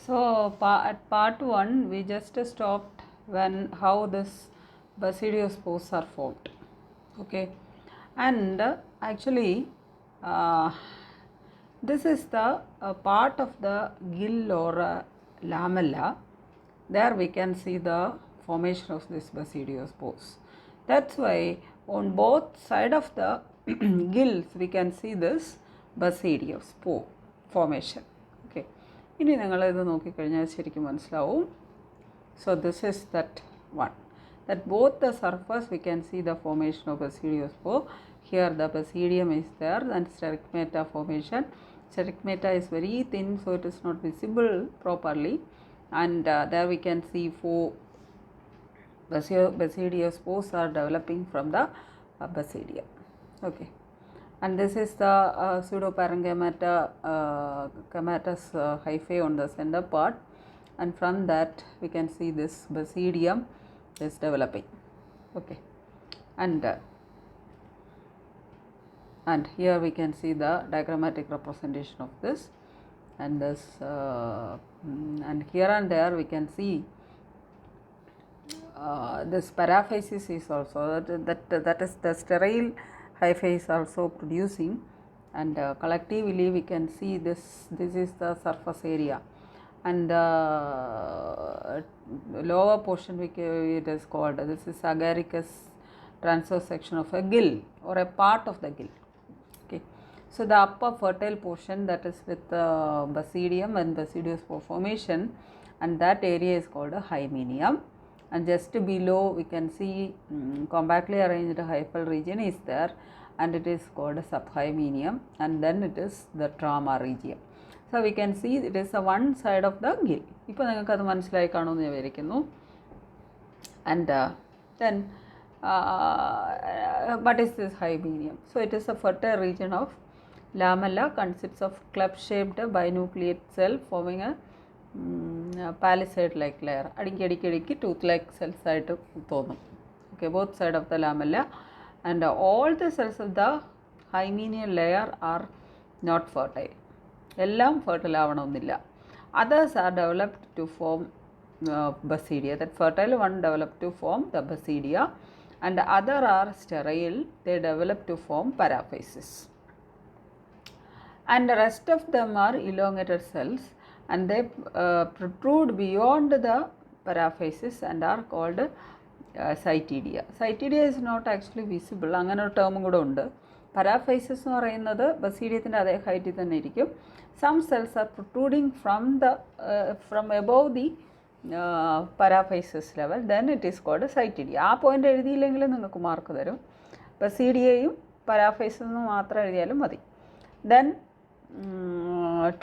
So at part 1 we just stopped when how this basidiospores are formed. Okay, and actually this is the part of the gill or lamella. There we can see the formation of this basidiospores. That's why on both side of the gills we can see this basidiospore formation. Okay, ഇനി നിങ്ങളിത് നോക്കിക്കഴിഞ്ഞാൽ ശരിക്കും മനസ്സിലാവും. So this is that one, that both the surface we can see the formation of basidiospore. Here the basidium is there and sterigmata formation. Sterigmata is very thin, so it is not visible properly, and there we can see 4 basidiospores are developing from the basidium. Okay, and this is the pseudoparenchyma chematus hyphae on the center part, and from that we can see this basidium is developing. Okay, and here we can see the diagrammatic representation of this, and this and here and there we can see this paraphysis is also that is the sterile hyphae is also producing, and collectively we can see this is the surface area, and the lower portion it is called, this is agaricus transverse section of a gill or a part of the gill. Okay, so the upper fertile portion, that is with basidium and basidiospore formation, and that area is called a hymenium, and just below we can see compactly arranged hyphal region is there, and it is called a subhymenium, and then it is the trauma region. So we can see it is a one side of the gill. ഇപ്പോൾ നിങ്ങൾക്ക് അത് മനസ്സിലായി കാണുമെന്ന് ഞാൻ വിചാരിക്കുന്നു. And then what is this hymenium? So it is a fertile region of lamella, consists of club-shaped binucleate cell forming a palisade like layer. അടിക്കടിക്കടിക്ക് tooth like cells ആയിട്ട് തോന്നും. Okay, both side of the lamella, and all the cells of the hymenial layer are not fertile. എല്ലാം fertile ആവണമെന്നില്ല. Others are developed to form basidia. That fertile one developed to form the basidia, and other are sterile, they develop to form paraphysis. And the rest of them are elongated cells, and they protrude beyond the paraphysis and are called cytidia. Cytidia is not actually visible, അങ്ങനെ ഒരു ടേമും കൂടെ ഉണ്ട്. Paraphysis എന്ന് പറയുന്നത് ബസീഡിയത്തിൻ്റെ അതേ ഹൈറ്റിൽ തന്നെ ഇരിക്കും. Some cells are protruding from above the paraphysis level, then it is called cytidia. ആ പോയിന്റ് എഴുതിയില്ലെങ്കിൽ നിങ്ങൾക്ക് മാർക്ക് തരും. ബസീഡിയയും പാരാഫൈസിസും മാത്രം എഴുതിയാലും മതി. Then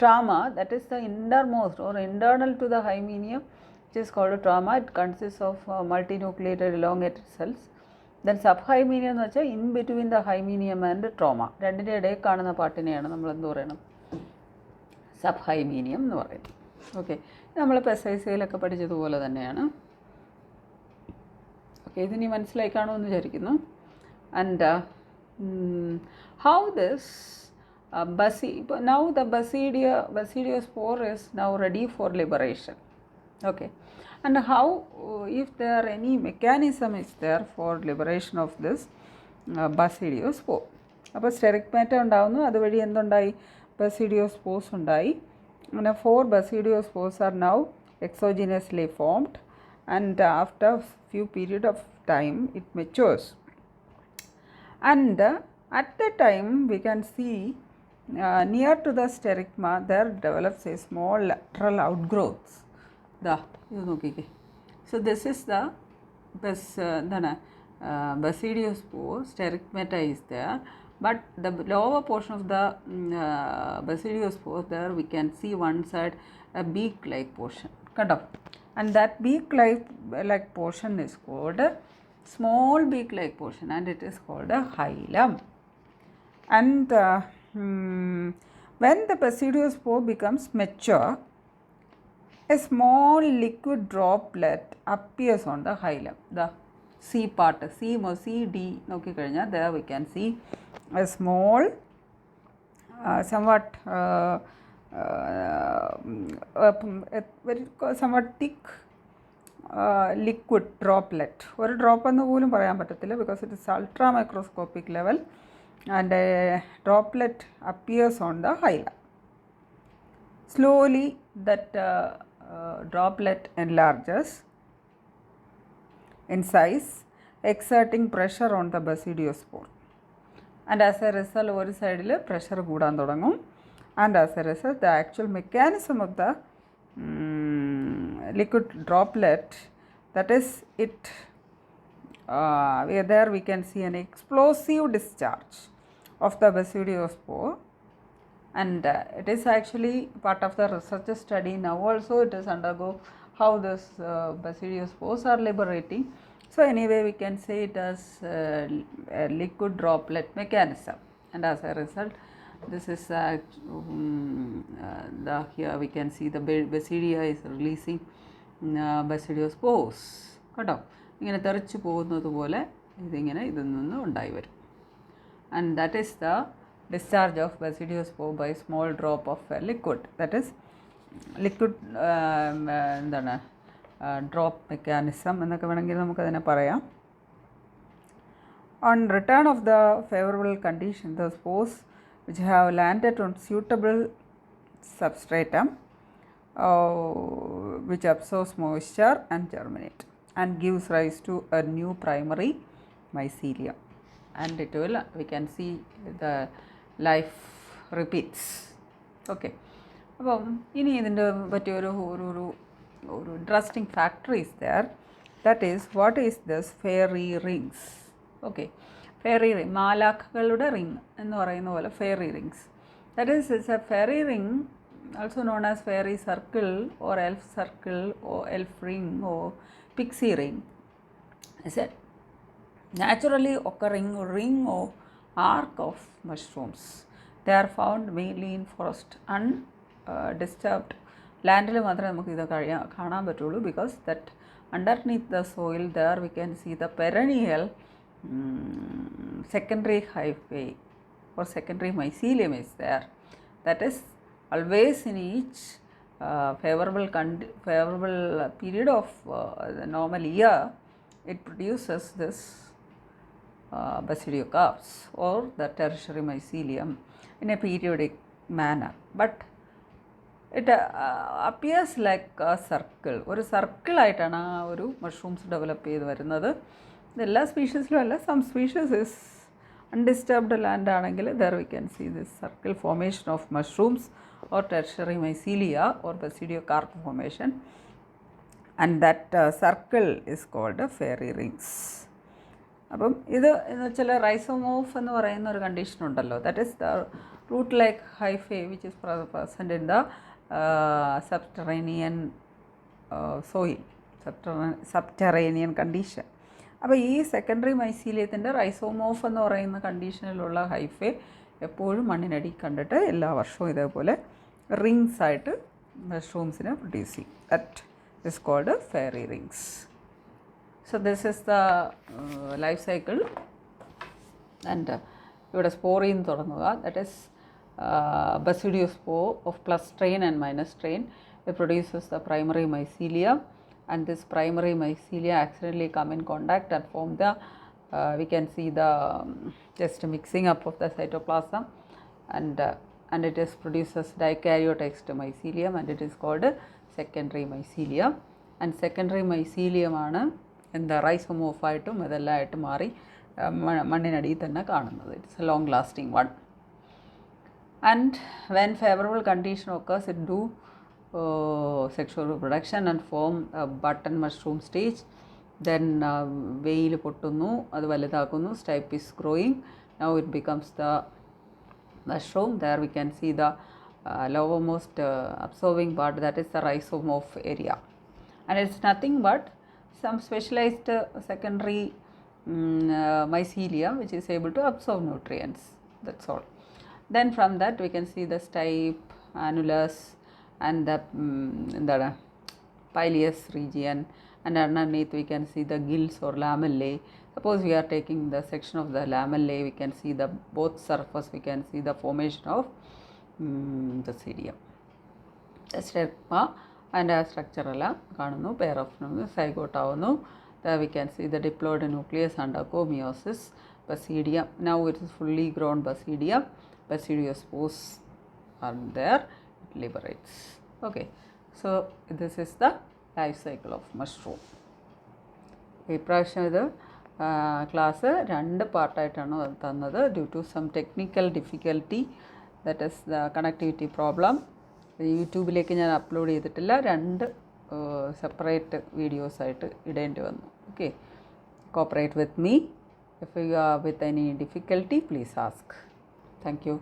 trauma, that is the innermost or internal to the hymenium, which is called trauma. It consists of multinucleated elongated cells. Then subhymenium എന്ന് വെച്ചാൽ in between the hymenium and trauma, രണ്ടിൻ്റെ ഇടയിൽ കാണുന്ന പാട്ടിനെയാണ് നമ്മൾ എന്ത് പറയണം, സബ്ഹൈമീനിയം എന്ന് പറയുന്നത്. ഓക്കെ, നമ്മൾ പെസൈസിയിലൊക്കെ പഠിച്ചതുപോലെ തന്നെയാണ്. ഓക്കെ, ഇതിനി മനസ്സിലായി കാണുമെന്ന് വിചാരിക്കുന്നു. And how this now the basidiospore is now ready for liberation. Okay, and how, if there any mechanism is there for liberation of this basidiospore. അപ്പോൾ സ്റ്റെറിക്മാറ്റ ഉണ്ടാകുന്നു, അതുവഴി എന്തുണ്ടായി, basidiospores ഉണ്ടായി. അങ്ങനെ 4 basidiospores are now exogenously formed, and after few period of time it matures, and at the time we can see near to the sterigma there develops a small lateral outgrowths. ഇത് നോക്കിക്കേ. So this is the എന്താണ് basidiospore, sterigmata is there, but the lower portion of the basidiospore, there we can see one side a beak like portion, കണ്ടോ, and that beak like portion is called a small beak like portion, and it is called a hilum. And when the basidiospore becomes mature, a small liquid droplet appears on the hilum. The C part, CD നോക്കിക്കഴിഞ്ഞാൽ there we can see a small somewhat a very somewhat thick liquid droplet. ഒരു drop എന്ന് പോലും പറയാൻ പറ്റത്തില്ല because it is ultra microscopic level and a droplet appears on the hilum. Slowly that droplet enlarges in size, exerting pressure on the basidiospore. And as a result, one side pressure കൂടാൻ തുടങ്ങും. And as a result, the actual mechanism of the liquid droplet, that is it, there we can see an explosive discharge of the basidiospore. And it is actually part of the research study. Now also it is undergo how this basidiospores are liberating. So anyway, we can say it as a liquid droplet mechanism. And as a result, this is here we can see the basidia is releasing basidiospores. കേട്ടോ, ഇങ്ങനെ തെറിച്ച് പോകുന്നത് പോലെ ഇതിങ്ങനെ ഇതിൽ നിന്ന് ഉണ്ടായി വരും. And that is the discharge of basidiospore by small drop of liquid. That is liquid എന്താണ് ഡ്രോപ്പ് മെക്കാനിസം എന്നൊക്കെ വേണമെങ്കിൽ നമുക്കതിനെ പറയാം. On return of the favorable condition, the spores which have landed on suitable substratum which absorbs moisture and germinate and gives rise to a new primary mycelium, and it will, we can see the life repeats. Okay, അപ്പം ഇനി ഇതിൻ്റെ പറ്റിയൊരു ഒരു interesting factor is there, that is what is this fairy rings. Okay, fairy ring, മാലാഖകളുടെ ring എന്ന് പറയുന്ന പോലെ fairy rings. That is, it's a fairy ring, also known as fairy circle or elf circle or elf ring or pixie ring. Is it naturally occurring ring or arc of mushrooms. They are found mainly in forest, undisturbed ലാൻഡിൽ മാത്രമേ നമുക്ക് ഇത് കാണാൻ പറ്റുള്ളൂ, because that underneath the soil there we can see the perennial secondary hyphae or secondary mycelium is there. That is always in each favorable period of the normal year, it produces this basidiocarps or the tertiary mycelium in a periodic manner. But it appears like a circle. ഒരു സർക്കിളായിട്ടാണ് ആ ഒരു mushrooms develop ചെയ്ത് വരുന്നത്. ഇതെല്ലാ സ്പീഷീസിലും അല്ല, some species is undisturbed land ആണെങ്കിൽ there we can see this circle formation of mushrooms or tertiary mycelia or basidiocarp formation, and that circle is called fairy rings. അപ്പം ഇത് എന്ന് വെച്ചാൽ റൈസോമോഫ് എന്ന് പറയുന്ന ഒരു കണ്ടീഷൻ ഉണ്ടല്ലോ, that is the root like hyphae which is present in the subterranean soil, subterranean condition. അപ്പോൾ ഈ സെക്കൻഡറി മൈസീലിയത്തിൻ്റെ റൈസോമോഫ് എന്ന് പറയുന്ന കണ്ടീഷനിലുള്ള ഹൈഫേ എപ്പോഴും മണ്ണിനടി കണ്ടിട്ട് എല്ലാ വർഷവും ഇതേപോലെ റിങ്സ് ആയിട്ട് മഷ്റൂംസിനെ പ്രൊഡ്യൂസ് ചെയ്യും. That is called fairy rings. So this is the life cycle, and ഇവിടെ സ്പോറിൽ തുടങ്ങുക, that is basidiospore of plus strain and minus strain. It produces the primary mycelium, and this primary mycelia accidentally come in contact and form the we can see the just mixing up of the cytoplasm, and it is produces dikaryotic mycelium, and it is called secondary mycelium. And secondary mycelium ആണ് എന്താ റൈസോമോഫായിട്ടും ഇതെല്ലാമായിട്ട് മാറി മണ്ണിനടിയിൽ തന്നെ കാണുന്നത്. It's A long lasting one. And when favourable condition occurs, it do sexual reproduction and form a button mushroom stage. Then വെയിൽ പൊട്ടുന്നു, അത് വലുതാക്കുന്നു, stipe is growing. Now it becomes the mushroom. There we can see the lowermost absorbing part, that is the rhizomorph area, and it's nothing but some specialized secondary mycelium which is able to absorb nutrients. That's all. Then from that we can see the stipe, annulus, and the pileus region, and underneath we can see the gills or lamellae. Suppose we are taking the section of the lamellae, we can see the both surface, we can see the formation of the cerium. Stigma and ആ സ്ട്രക്ചറെല്ലാം കാണുന്നു. Pair of zygote ആവുന്നു. We can see the diploid nucleus undergo meiosis. Basidium, now it is fully grown basidium. Basidiospores are there, it liberates. Okay, so this is the life cycle of mushroom. ഇപ്രാവശ്യം ഇത് class 2 പാർട്ടായിട്ടാണ് തന്നത്. Due to some technical difficulty, that is the connectivity problem. യൂട്യൂബിലേക്ക് ഞാൻ upload ചെയ്തിട്ടില്ല. 2 separate വീഡിയോസായിട്ട് ഇടേണ്ടി വന്നു. Okay, cooperate with me. If you are with any difficulty, please ask. Thank you.